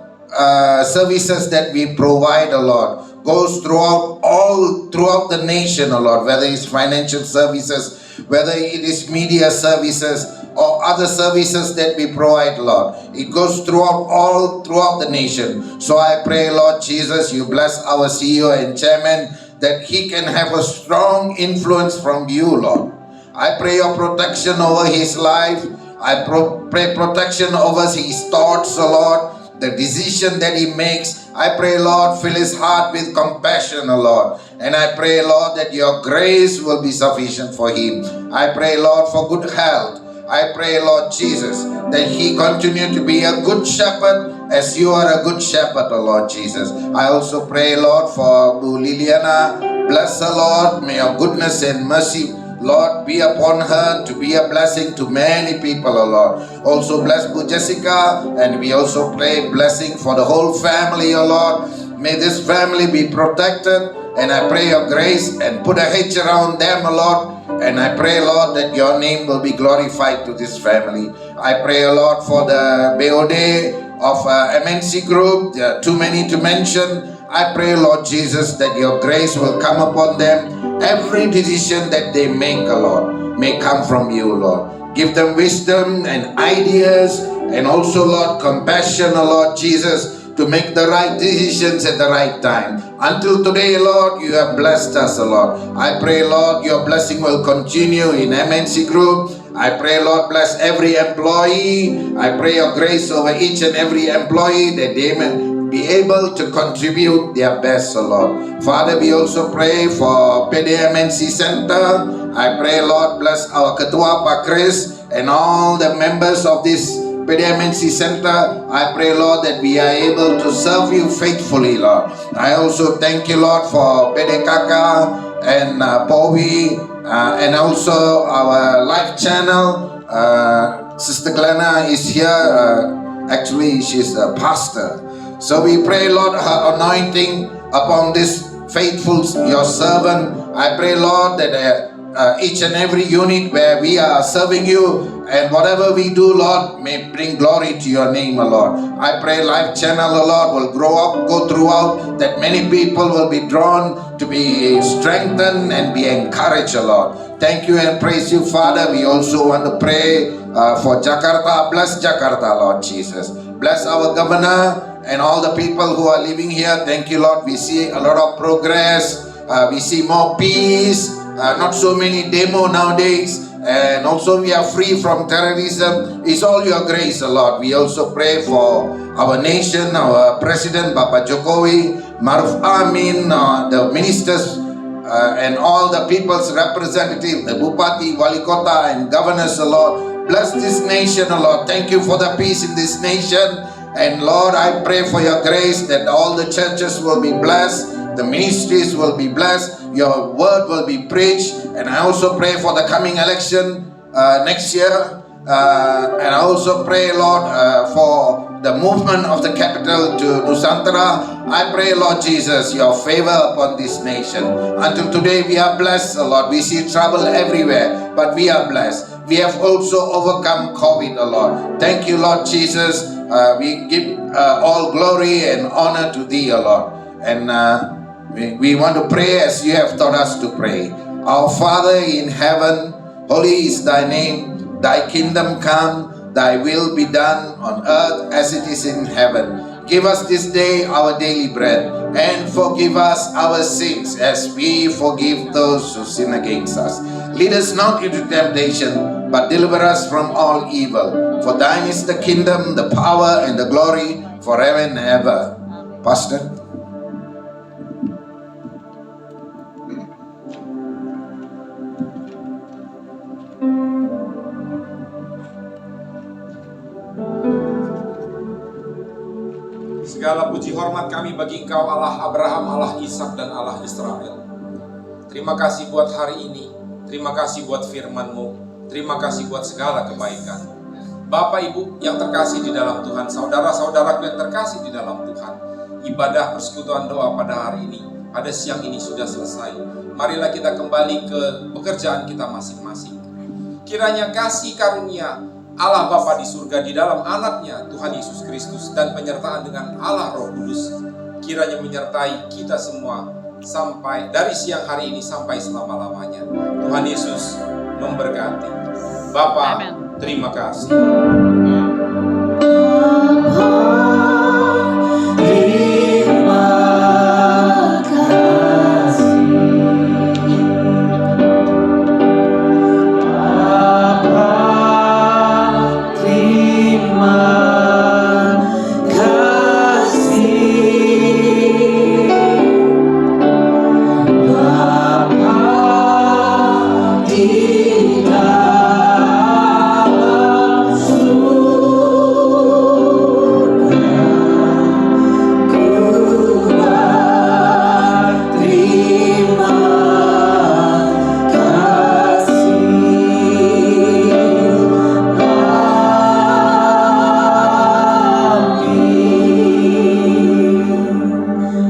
services that we provide, O Lord, goes throughout the nation, O Lord, whether it's financial services, whether it is media services, or other services that we provide, Lord. It goes throughout the nation. So I pray, Lord Jesus, you bless our CEO and Chairman, that he can have a strong influence from you, Lord. I pray your protection over his life. I pray protection over his thoughts, O Lord. The decision that he makes, I pray, Lord, fill his heart with compassion, O Lord. And I pray, Lord, that your grace will be sufficient for him. I pray, Lord, for good health. I pray, Lord Jesus, that he continue to be a good shepherd as you are a good shepherd, O Lord Jesus. I also pray, Lord, for Bu Liliana. Bless her, Lord. May your goodness and mercy, Lord, be upon her to be a blessing to many people, O Lord. Also bless Bu Jessica, and we also pray blessing for the whole family, O Lord. May this family be protected, and I pray your grace and put a hedge around them, O Lord. And I pray, Lord, that your name will be glorified to this family. I pray, Lord, for the BOD of MNC Group. There are too many to mention. I pray, Lord Jesus, that your grace will come upon them. Every decision that they make, Lord, may come from you, Lord. Give them wisdom and ideas, and also, Lord, compassion, Lord Jesus, to make the right decisions at the right time. Until today, Lord, you have blessed us, Lord. I pray, Lord, your blessing will continue in MNC Group. I pray, Lord, bless every employee. I pray your grace over each and every employee, that be able to contribute their best, O Lord. Father, we also pray for PDMNC Center. I pray, Lord, bless our Ketua Pak Chris and all the members of this PDMNC Center. I pray, Lord, that we are able to serve you faithfully, Lord. I also thank you, Lord, for PDKK and Bowie and also our live channel. Sister Glenna is here. Actually, she's a pastor. So we pray, Lord, her anointing upon this faithful, your servant. I pray, Lord, that each and every unit where we are serving you and whatever we do, Lord, may bring glory to your name, O Lord. I pray Life Channel, O Lord, will grow up, go throughout, that many people will be drawn to be strengthened and be encouraged, O Lord. Thank you and praise you, Father. We also want to pray for Jakarta. Bless Jakarta, Lord Jesus. Bless our governor and all the people who are living here. Thank you, Lord. We see a lot of progress. We see more peace. Not so many demo nowadays. And also we are free from terrorism. It's all your grace, Lord. We also pray for our nation, our President, Bapak Jokowi, Maruf Amin, the ministers, and all the people's representatives, the Bupati, Wali Kota, and governors, Lord. Bless this nation, Lord. Thank you for the peace in this nation. And Lord, I pray for your grace that all the churches will be blessed, the ministries will be blessed, your word will be preached. And I also pray for the coming election next year. And I also pray, Lord, for the movement of the capital to Nusantara. I pray, Lord Jesus, your favor upon this nation. Until today we are blessed, Lord. We see trouble everywhere, but we are blessed. We have also overcome COVID, Lord. Thank you, Lord Jesus. We give all glory and honor to thee, Lord. And we want to pray as you have taught us to pray. Our Father in heaven, holy is thy name. Thy kingdom come, thy will be done on earth as it is in heaven. Give us this day our daily bread, and forgive us our sins as we forgive those who sin against us. Lead us not into temptation, but deliver us from all evil. For thine is the kingdom, the power, and the glory forever and ever. Pastor? Segala puji hormat kami bagi Engkau, Allah Abraham, Allah Ishak, dan Allah Israel. Terima kasih buat hari ini. Terima kasih buat firman-Mu. Terima kasih buat segala kebaikan. Bapak Ibu yang terkasih di dalam Tuhan, saudara-saudaraku yang terkasih di dalam Tuhan, ibadah persekutuan doa pada hari ini, pada siang ini sudah selesai. Marilah kita kembali ke pekerjaan kita masing-masing. Kiranya kasih karunia Allah Bapa di surga di dalam anaknya Tuhan Yesus Kristus dan penyertaan dengan Allah Roh Kudus kiranya menyertai kita semua sampai dari siang hari ini sampai selama-lamanya. Tuhan Yesus memberkati. Bapa, terima kasih.